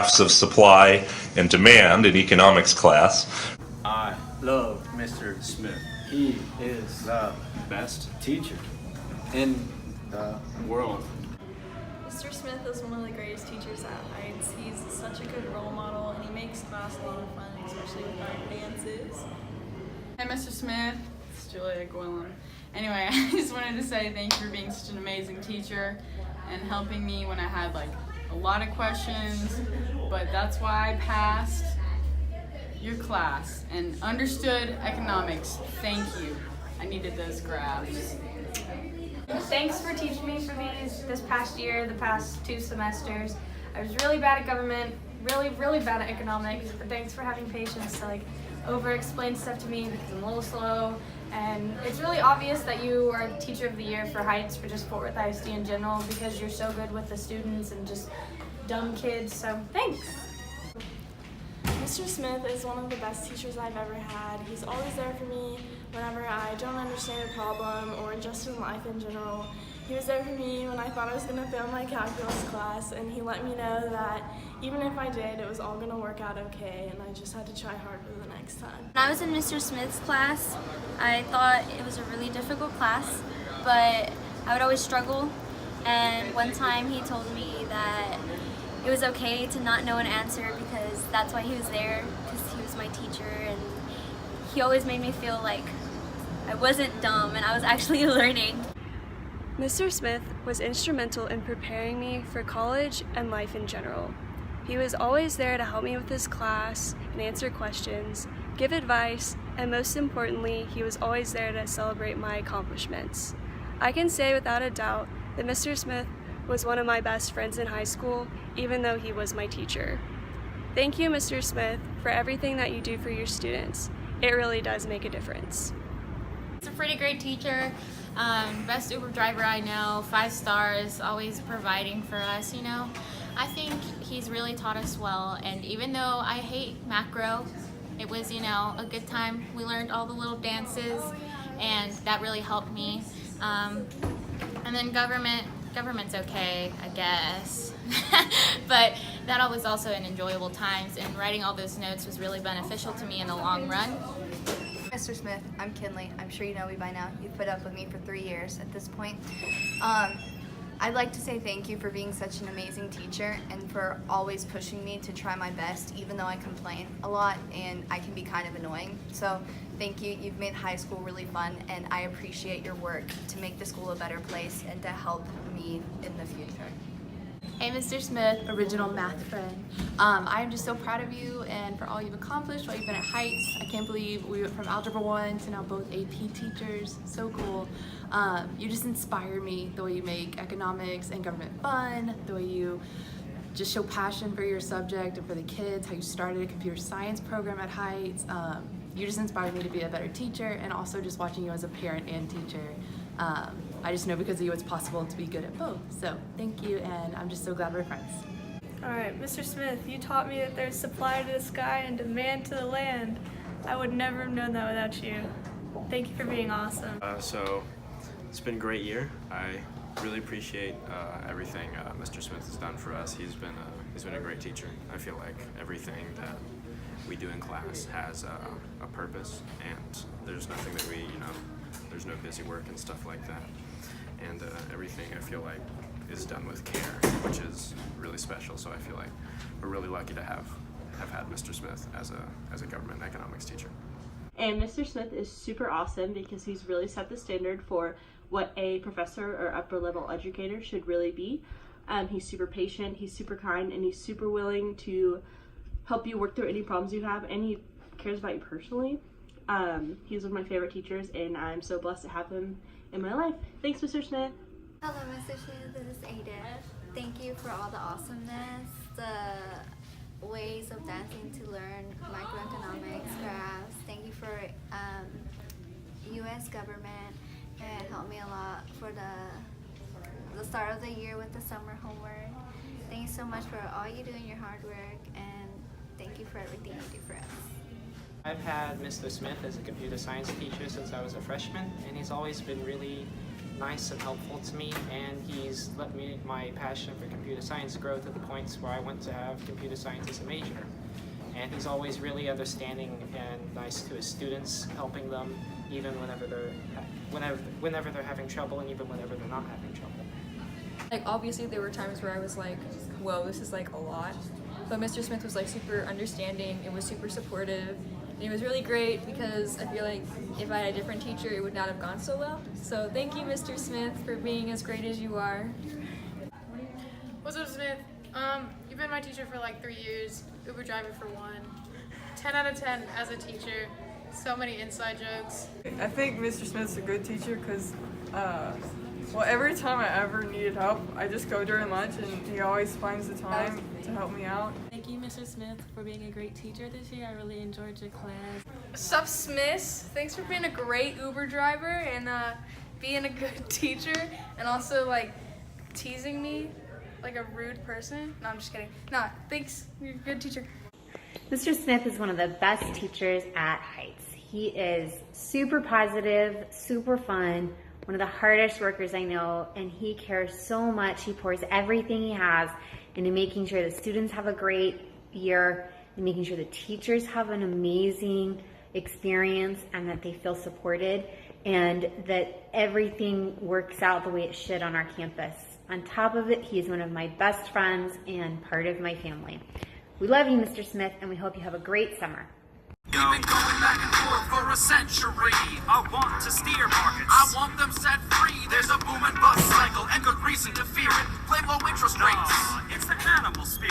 of supply and demand in economics class. I love Mr. Smith. He is the best teacher in the world. Mr. Smith is one of the greatest teachers at Heights. He's such a good role model and he makes class a lot of fun, especially with our dances. Hey Mr. Smith, it's Julia Gwillam. Anyway, I just wanted to say thank you for being such an amazing teacher and helping me when I had like a lot of questions, but that's why I passed your class and understood economics. Thank you. I needed those graphs. Thanks for teaching me for this past year, the past 2 semesters. I was really bad at government, really bad at economics, but thanks for having patience to like over-explain stuff to me because I'm a little slow. And it's really obvious that you are the teacher of the year for Heights, for just Fort Worth ISD in general, because you're so good with the students and just dumb kids, so thanks. Mr. Smith is one of the best teachers I've ever had. He's always there for me whenever I don't understand a problem or just in life in general. He was there for me when I thought I was going to fail my calculus class, and he let me know that even if I did, it was all going to work out okay, and I just had to try harder the next time. When I was in Mr. Smith's class, I thought it was a really difficult class, but I would always struggle. And one time he told me that it was okay to not know an answer because that's why he was there, because he was my teacher, and he always made me feel like I wasn't dumb and I was actually learning. Mr. Smith was instrumental in preparing me for college and life in general. He was always there to help me with his class and answer questions, give advice, and most importantly, he was always there to celebrate my accomplishments. I can say without a doubt that Mr. Smith was one of my best friends in high school, even though he was my teacher. Thank you, Mr. Smith, for everything that you do for your students. It really does make a difference. He's a pretty great teacher, best Uber driver I know, 5 stars, always providing for us, you know. I think he's really taught us well, and even though I hate macro, it was, you know, a good time. We learned all the little dances, and that really helped me. And then government's okay, I guess. But that was also an enjoyable times, and writing all those notes was really beneficial to me in the long run. Mr. Smith, I'm Kinley. I'm sure you know me by now. You've put up with me for 3 years at this point. I'd like to say thank you for being such an amazing teacher and for always pushing me to try my best, even though I complain a lot and I can be kind of annoying. So thank you. You've made high school really fun, and I appreciate your work to make the school a better place and to help me in the future. Hey Mr. Smith, original math friend. I am just so proud of you and for all you've accomplished while you've been at Heights. I can't believe we went from Algebra 1 to now both AP teachers. So cool. You just inspire me, the way you make economics and government fun, the way you just show passion for your subject and for the kids, how you started a computer science program at Heights. You just inspired me to be a better teacher, and also just watching you as a parent and teacher. I just know because of you it's possible to be good at both. So thank you, and I'm just so glad we're friends. Alright, Mr. Smith, you taught me that there's supply to the sky and demand to the land. I would never have known that without you. Thank you for being awesome. So it's been a great year. I really appreciate everything Mr. Smith has done for us. He's been a great teacher. I feel like everything that we do in class has a purpose, and there's nothing that there's no busy work and stuff like that. And everything I feel like is done with care, which is really special. So I feel like we're really lucky to have had Mr. Smith as a government economics teacher. And Mr. Smith is super awesome because he's really set the standard for what a professor or upper level educator should really be. He's super patient, he's super kind, and he's super willing to help you work through any problems you have, and he cares about you personally. He's one of my favorite teachers, and I'm so blessed to have him in my life. Thanks, Mr. Smith. Hello, Mr. Smith. This is Ada. Thank you for all the awesomeness, the ways of dancing to learn microeconomics, graphs. Thank you for U.S. government. It helped me a lot for the start of the year with the summer homework. Thank you so much for all you do and your hard work, and thank you for everything you do for us. I've had Mr. Smith as a computer science teacher since I was a freshman, and he's always been really nice and helpful to me, and he's let me my passion for computer science grow to the points where I went to have computer science as a major. And he's always really understanding and nice to his students, helping them even whenever they're having trouble, and even whenever they're not having trouble. Like, obviously there were times where I was like, whoa, this is like a lot. But Mr. Smith was like super understanding, it was super supportive, and it was really great because I feel like if I had a different teacher, it would not have gone so well. So thank you, Mr. Smith, for being as great as you are. What's up, Smith? You've been my teacher for like 3 years, Uber driver for 1. 10 out of 10 as a teacher. So many inside jokes. I think Mr. Smith's a good teacher because, well, every time I ever needed help, I just go during lunch and he always finds the time to help me out. Thank you, Mr. Smith, for being a great teacher this year. I really enjoyed your class. Sup, Smiths? Thanks for being a great Uber driver and being a good teacher, and also like teasing me like a rude person. No, I'm just kidding. No, thanks. You're a good teacher. Mr. Smith is one of the best teachers at Heights. He is super positive, super fun, one of the hardest workers I know, and he cares so much. He pours everything he has into making sure the students have a great year and making sure the teachers have an amazing experience and that they feel supported and that everything works out the way it should on our campus. On top of it, he is one of my best friends and part of my family. We love you, Mr. Smith, and we hope you have a great summer. We've been going back and forth for a century. I want to steer markets. I want them set free. There's a boom and bust cycle and good reason to fear it. Blame low interest rates. It's the animal spirit.